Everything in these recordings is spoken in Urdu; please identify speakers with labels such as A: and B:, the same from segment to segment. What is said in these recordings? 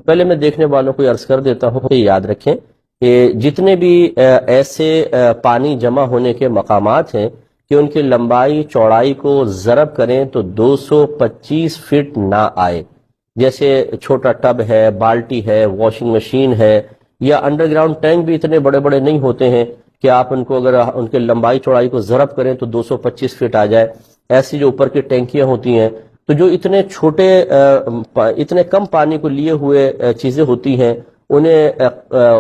A: پہلے میں دیکھنے والوں کو عرض کر دیتا ہوں کہ یاد رکھیں کہ جتنے بھی ایسے پانی جمع ہونے کے مقامات ہیں کہ ان کی لمبائی چوڑائی کو ضرب کریں تو 225 فٹ نہ آئے، جیسے چھوٹا ٹب ہے، بالٹی ہے، واشنگ مشین ہے، یا انڈر گراؤنڈ ٹینک بھی اتنے بڑے بڑے نہیں ہوتے ہیں کہ آپ ان کو اگر ان کے لمبائی چوڑائی کو ضرب کریں تو 225 فٹ آ جائے۔ ایسی جو اوپر کی ٹینکیاں ہوتی ہیں تو جو اتنے چھوٹے اتنے کم پانی کو لیے ہوئے چیزیں ہوتی ہیں انہیں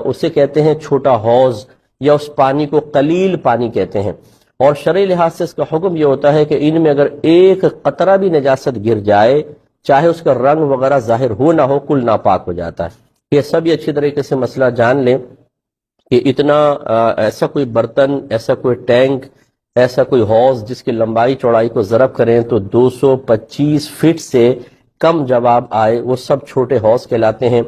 A: اسے کہتے ہیں چھوٹا حوض، یا اس پانی کو قلیل پانی کہتے ہیں۔ اور شرعی لحاظ سے اس کا حکم یہ ہوتا ہے کہ ان میں اگر ایک قطرہ بھی نجاست گر جائے، چاہے اس کا رنگ وغیرہ ظاہر ہو نہ ہو، کل ناپاک ہو جاتا ہے۔ یہ سب یہ اچھی طریقے سے مسئلہ جان لیں کہ اتنا ایسا کوئی برتن، ایسا کوئی ٹینک، ایسا کوئی حوض جس کی لمبائی چوڑائی کو ضرب کریں تو 225 فٹ سے کم جواب آئے، وہ سب چھوٹے حوض کہلاتے ہیں۔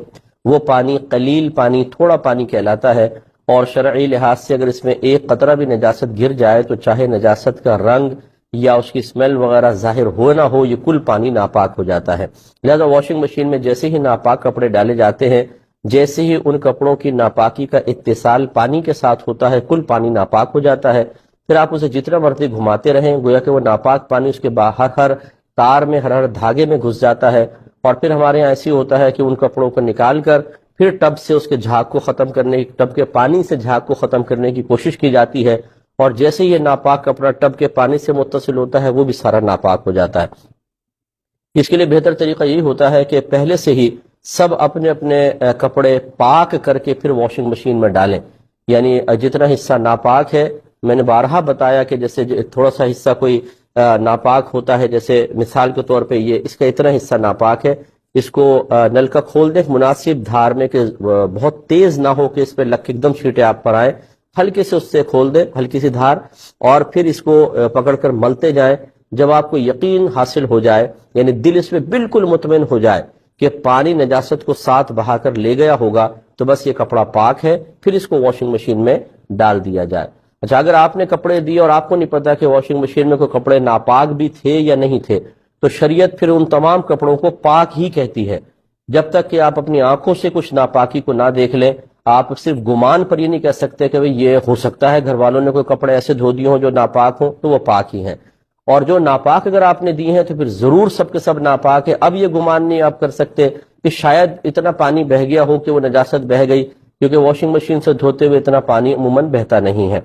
A: وہ پانی قلیل پانی، تھوڑا پانی کہلاتا ہے، اور شرعی لحاظ سے اگر اس میں ایک قطرہ بھی نجاست گر جائے تو چاہے نجاست کا رنگ یا اس کی اسمیل وغیرہ ظاہر ہو نہ ہو، یہ کل پانی ناپاک ہو جاتا ہے۔ لہذا واشنگ مشین میں جیسے ہی ناپاک کپڑے ڈالے جاتے ہیں، جیسے ہی ان کپڑوں کی ناپاکی کا اتصال پانی کے ساتھ ہوتا ہے، کل پانی ناپاک ہو جاتا ہے۔ پھر آپ اسے جتنا مرضی گھماتے رہیں، گویا کہ وہ ناپاک پانی اس کے باہر ہر تار میں، ہر دھاگے میں گھس جاتا ہے، اور پھر ہمارے یہاں ایسی ہوتا ہے کہ ان کپڑوں کو نکال کر پھر ٹب سے اس کے جھاگ کو ختم کرنے، ٹب کے پانی سے جھاگ کو ختم کرنے کی کوشش کی جاتی ہے، اور جیسے یہ ناپاک کپڑا ٹب کے پانی سے متصل ہوتا ہے وہ بھی سارا ناپاک ہو جاتا ہے۔ اس کے لیے بہتر طریقہ یہی ہوتا ہے کہ پہلے سے ہی سب اپنے اپنے کپڑے پاک کر کے پھر واشنگ مشین میں ڈالیں۔ یعنی جتنا حصہ ناپاک ہے، میں نے بارہا بتایا کہ جیسے تھوڑا سا حصہ کوئی ناپاک ہوتا ہے، جیسے مثال کے طور پہ یہ اس کا اتنا حصہ ناپاک ہے، اس کو نل کا کھول دیں مناسب دھار میں کہ بہت تیز نہ ہو کہ اس پہ لگ کے ایک دم چھینٹے آپ پر آئے، ہلکے سے اس سے کھول دیں، ہلکی سی دھار، اور پھر اس کو پکڑ کر ملتے جائیں۔ جب آپ کو یقین حاصل ہو جائے، یعنی دل اس میں بالکل مطمئن ہو جائے کہ پانی نجاست کو ساتھ بہا کر لے گیا ہوگا، تو بس یہ کپڑا پاک ہے، پھر اس کو واشنگ مشین میں ڈال دیا جائے۔ اچھا، اگر آپ نے کپڑے دیے اور آپ کو نہیں پتا کہ واشنگ مشین میں کوئی کپڑے ناپاک بھی تھے یا نہیں تھے، تو شریعت پھر ان تمام کپڑوں کو پاک ہی کہتی ہے، جب تک کہ آپ اپنی آنکھوں سے کچھ ناپاکی کو نہ دیکھ لیں۔ آپ صرف گمان پر یہ نہیں کہہ سکتے کہ یہ ہو سکتا ہے گھر والوں نے کوئی کپڑے ایسے دھو دیے ہوں جو ناپاک ہوں، تو وہ پاک ہی ہیں، اور جو ناپاک اگر آپ نے دی ہیں تو پھر ضرور سب کے سب ناپاک ہے۔ اب یہ گمان نہیں آپ کر سکتے کہ شاید اتنا پانی بہہ گیا ہو کہ وہ نجاست بہہ گئی، کیونکہ واشنگ مشین سے دھوتے ہوئے اتنا پانی عموماً بہتا نہیں ہے۔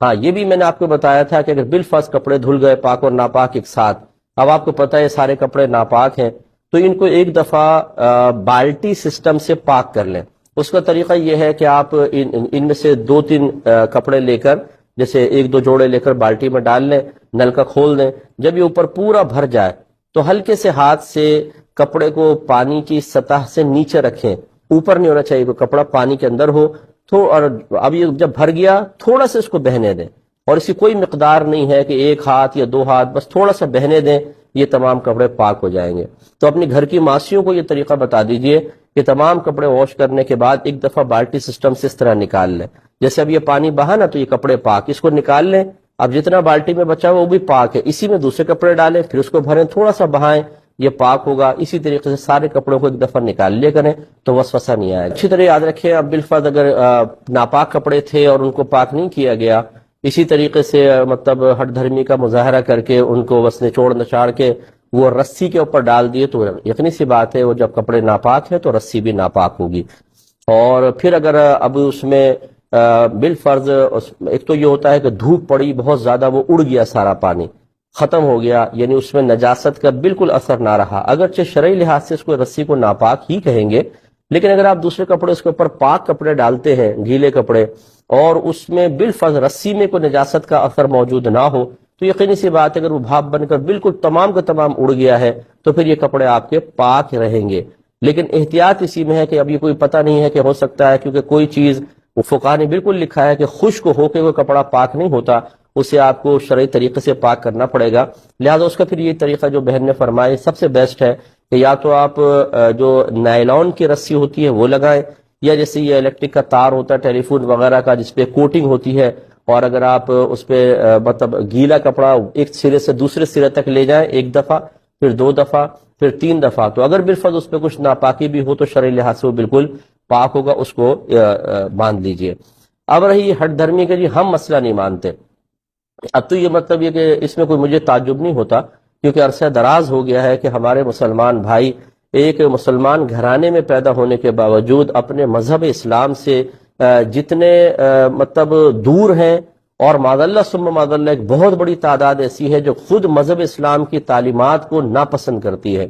A: ہاں، یہ بھی میں نے آپ کو بتایا تھا کہ اگر بالفرض کپڑے دھل گئے پاک اور ناپاک ایک ساتھ، اب آپ کو پتہ ہے یہ سارے کپڑے ناپاک ہیں، تو ان کو ایک دفعہ بالٹی سسٹم سے پاک کر لیں۔ اس کا طریقہ یہ ہے کہ آپ ان میں سے 2-3 کپڑے لے کر، جیسے 1-2 جوڑے لے کر بالٹی میں ڈال لیں، نل کا کھول دیں۔ جب یہ اوپر پورا بھر جائے تو ہلکے سے ہاتھ سے کپڑے کو پانی کی سطح سے نیچے رکھیں، اوپر نہیں ہونا چاہیے، کوئی کپڑا پانی کے اندر ہو تو، اور اب یہ جب بھر گیا تھوڑا سا اس کو بہنے دیں، اور اس کی کوئی مقدار نہیں ہے کہ 1 ہاتھ یا 2 ہاتھ، بس تھوڑا سا بہنے دیں، یہ تمام کپڑے پاک ہو جائیں گے۔ تو اپنی گھر کی ماسیوں کو یہ طریقہ بتا دیجئے کہ تمام کپڑے واش کرنے کے بعد ایک دفعہ بالٹی سسٹم سے اس طرح نکال لیں، جیسے اب یہ پانی بہا نا تو یہ کپڑے پاک، اس کو نکال لیں، اب جتنا بالٹی میں بچا ہوا وہ بھی پاک ہے، اسی میں دوسرے کپڑے ڈالیں، پھر اس کو بھریں، تھوڑا سا بہائیں، یہ پاک ہوگا۔ اسی طریقے سے سارے کپڑوں کو ایک دفعہ نکال لیا کریں تو وسوسہ نہیں آئے گا۔ اچھی طرح یاد رکھیں، اب بالفرض اگر ناپاک کپڑے تھے اور ان کو پاک نہیں کیا گیا، اسی طریقے سے مطلب ہٹ دھرمی کا مظاہرہ کر کے ان کو بس نچوڑ نچاڑ کے وہ رسی کے اوپر ڈال دیے، تو یقینی سی بات ہے وہ جب کپڑے ناپاک ہیں تو رسی بھی ناپاک ہوگی۔ اور پھر اگر اب اس میں بالفرض ایک تو یہ ہوتا ہے کہ دھوپ پڑی بہت زیادہ، وہ اڑ گیا سارا پانی، ختم ہو گیا، یعنی اس میں نجاست کا بالکل اثر نہ رہا، اگرچہ شرعی لحاظ سے اس کو رسی کو ناپاک ہی کہیں گے، لیکن اگر آپ دوسرے کپڑے اس کے اوپر پاک کپڑے ڈالتے ہیں، گیلے کپڑے، اور اس میں بالفرض رسی میں کوئی نجاست کا اثر موجود نہ ہو، تو یقینی سی بات ہے اگر وہ بھاپ بن کر بالکل تمام کا تمام اڑ گیا ہے تو پھر یہ کپڑے آپ کے پاک رہیں گے۔ لیکن احتیاط اسی میں ہے کہ اب یہ کوئی پتہ نہیں ہے کہ ہو سکتا ہے، کیونکہ کوئی چیز وہ فقہ نے بالکل لکھا ہے کہ خشک ہو کے وہ کپڑا پاک نہیں ہوتا، اسے آپ کو شرعی طریقے سے پاک کرنا پڑے گا۔ لہذا اس کا پھر یہ طریقہ جو بہن نے فرمایا سب سے بیسٹ ہے کہ یا تو آپ جو نائلون کی رسی ہوتی ہے وہ لگائیں، یا جیسے یہ الیکٹرک کا تار ہوتا ہے ٹیلی فون وغیرہ کا جس پہ کوٹنگ ہوتی ہے، اور اگر آپ اس پہ مطلب گیلا کپڑا ایک سرے سے دوسرے سرے تک لے جائیں 1 دفعہ، پھر 2 دفعہ، پھر 3 دفعہ، تو اگر بالفرض اس پہ کچھ ناپاکی بھی ہو تو شرعی لحاظ سے وہ بالکل پاک ہوگا، اس کو باندھ لیجئے۔ اب رہی ہٹ دھرمی کا، جی ہم مسئلہ نہیں مانتے، اب تو یہ مطلب یہ کہ اس میں کوئی مجھے تعجب نہیں ہوتا، کیونکہ عرصہ دراز ہو گیا ہے کہ ہمارے مسلمان بھائی ایک مسلمان گھرانے میں پیدا ہونے کے باوجود اپنے مذہب اسلام سے جتنے مطلب دور ہیں، اور معاذ اللہ ثم معاذ اللہ ایک بہت بڑی تعداد ایسی ہے جو خود مذہب اسلام کی تعلیمات کو ناپسند کرتی ہے،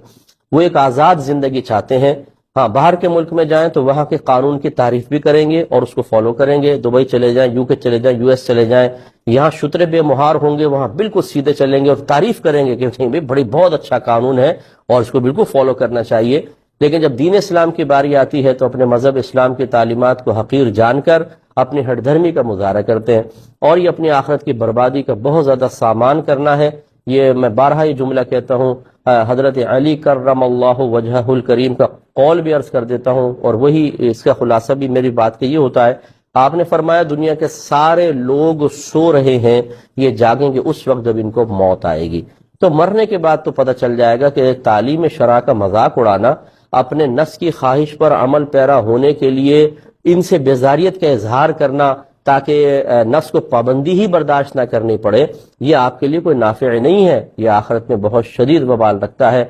A: وہ ایک آزاد زندگی چاہتے ہیں۔ ہاں باہر کے ملک میں جائیں تو وہاں کے قانون کی تعریف بھی کریں گے اور اس کو فالو کریں گے، دبئی چلے جائیں، یو کے چلے جائیں، US چلے جائیں، یہاں شترے بے مہار ہوں گے، وہاں بالکل سیدھے چلیں گے اور تعریف کریں گے کہ نہیں بھائی بڑی بہت اچھا قانون ہے اور اس کو بالکل فالو کرنا چاہیے۔ لیکن جب دین اسلام کی باری آتی ہے تو اپنے مذہب اسلام کی تعلیمات کو حقیر جان کر اپنی ہٹ دھرمی کا مظاہرہ کرتے ہیں، اور یہ اپنی آخرت کی بربادی کا بہت زیادہ سامان کرنا ہے۔ یہ میں بارہا یہ جملہ کہتا ہوں، حضرت علی کرم اللہ وجہہ الکریم کا قول بھی عرض کر دیتا ہوں، اور وہی اس کا خلاصہ بھی میری بات کا یہ ہوتا ہے۔ آپ نے فرمایا دنیا کے سارے لوگ سو رہے ہیں، یہ جاگیں گے اس وقت جب ان کو موت آئے گی۔ تو مرنے کے بعد تو پتہ چل جائے گا کہ تعلیم شرع کا مذاق اڑانا، اپنے نفس کی خواہش پر عمل پیرا ہونے کے لیے ان سے بیزاریت کا اظہار کرنا تاکہ نفس کو پابندی ہی برداشت نہ کرنی پڑے، یہ آپ کے لیے کوئی نافع نہیں ہے، یہ آخرت میں بہت شدید وبال رکھتا ہے۔